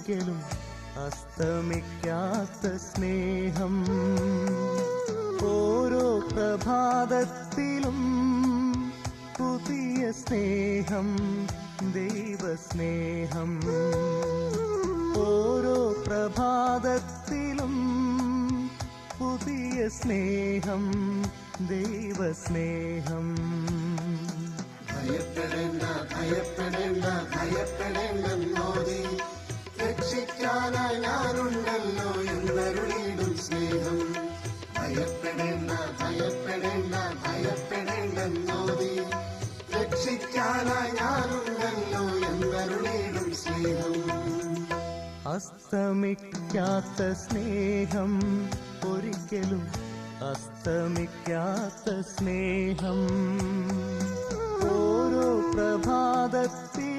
ഒരിക്കലും അസ്തമിക്കാത്ത സ്നേഹം. ഓരോ പ്രഭാതത്തിലും പുതിയ സ്നേഹം, ദൈവസ്നേഹം. ഓരോ പ്രഭാതത്തിലും പുതിയ സ്നേഹം, ദൈവസ്നേഹം. ഭയപ്പെടേണ്ട ഭയപ്പെടേണ്ട ഭയപ്പെടേണ്ടെന്നോതി, രക്ഷിക്കാനായി ഞാനുണ്ടല്ലോ എന്നരുളിയിടും സ്നേഹം. ഭയപ്പെടേണ്ട ഭയപ്പെടേണ്ട ഭയപ്പെടേണ്ടെന്നോതി, രക്ഷിക്കാനായി ഞാനുണ്ടല്ലോ എന്നരുളിയിടും സ്നേഹം. അസ്തമിക്കാത്ത സ്നേഹം, ഒരിക്കലും അസ്തമിക്കാത്ത സ്നേഹം. ഓരോ പ്രഭാതത്തിൽ